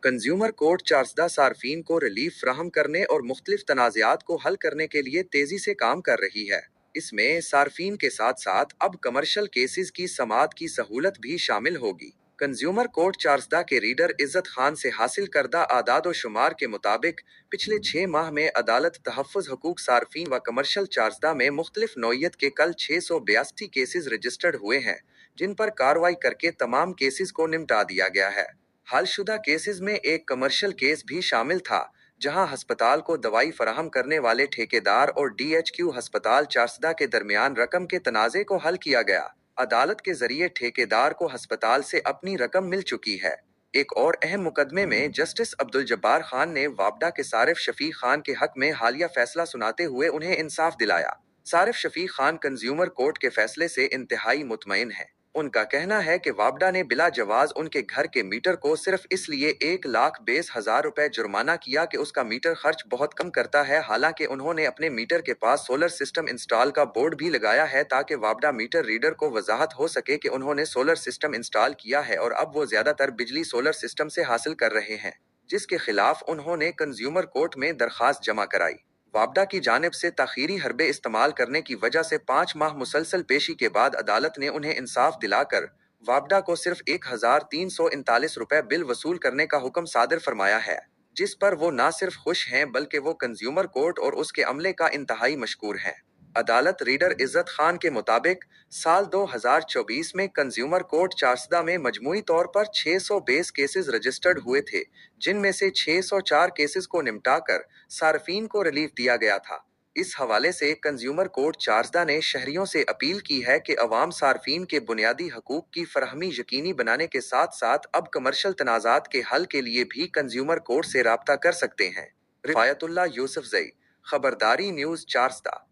Consumer court चार्जदा सार्फिन को relief फ्राहम करने और मुख्तलिफ तनाज़ात को हल करने के लिए तेजी से काम कर रही है। इसमें सार्फिन के साथ साथ अब कमर्शियल केसेस की समाअत की सहूलत भी शामिल होगी। कंज्यूमर कोर्ट चार्जदा के रीडर इज्जत खान से हासिल करदा आदाद व शुमार के मुताबिक पिछले 6 माह में अदालत तहफ़्फ़ुज़ हकूक सार्फिन व कमर्शियल चार्जदा में मुख्तलिफ नौइयत के कल 682 केसेस रजिस्टर्ड हुए हैं, जिन पर कार्रवाई करके तमाम केसेस को निपटा दिया गया है। हालशुदा केसेस में एक कमर्शियल केस भी शामिल था, जहां अस्पताल को दवाई फराहम करने वाले ठेकेदार और DHQ अस्पताल चार्सदा के दरमियान रकम के तनाज़े को हल किया गया। अदालत के जरिए ठेकेदार को अस्पताल से अपनी रकम मिल चुकी है। एक और अहम मुकदमे में जस्टिस अब्दुल जब्बार खान ने वापडा के सारिफ शफीक खान के हक में हालिया फैसला सुनाते हुए उन्हें इंसाफ दिलाया। सारिफ शफीक खान कंज्यूमर कोर्ट के फैसले से इंतहाई मुतमईन है। उनका कहना है कि वापडा ने बिला जवाज उनके घर के मीटर को सिर्फ इसलिए 1,20,000 रुपए जुर्माना किया कि उसका मीटर खर्च बहुत कम करता है। हालांकि उन्होंने अपने मीटर के पास सोलर सिस्टम इंस्टॉल का बोर्ड भी लगाया है ताकि वापडा मीटर रीडर को वजाहत हो सके कि उन्होंने सोलर सिस्टम इंस्टॉल किया है और अब वो ज्यादातर बिजली सोलर सिस्टम से हासिल कर रहे हैं, जिसके खिलाफ उन्होंने कंज्यूमर कोर्ट में दरखास्त जमा कराई। वापडा की जानिब से ताखीरी हरबे इस्तेमाल करने की वजह से 5 माह मुसलसल पेशी के बाद अदालत ने उन्हें इंसाफ दिलाकर वापडा को सिर्फ 1,339 रुपए बिल वसूल करने का हुक्म सादिर फरमाया है, जिस पर वो ना सिर्फ खुश हैं बल्कि वो कंज्यूमर कोर्ट और उसके अमले का इंतहाई मशकूर हैं। अदालत रीडर इज्जत खान के मुताबिक साल 2024 में कंज्यूमर कोर्ट चार्सदा में मजमूई तौर पर 620 केसेस रजिस्टर्ड हुए थे, जिनमें से 604 केसेस को निपटाकर सार्फिन को रिलीफ दिया गया था। इस हवाले से कंज्यूमर कोर्ट चार्सदा ने शहरियों से अपील की है कि अवाम सार्फिन के बुनियादी हकूक की फरहमी यकीनी बनाने के साथ साथ अब कमर्शियल तनाज़ात के हल के लिए भी कंज्यूमर कोर्ट से राब्ता कर सकते हैं। रिफायतुल्लाह यूसुफ जई, खबरदारी न्यूज़ चार्सदा।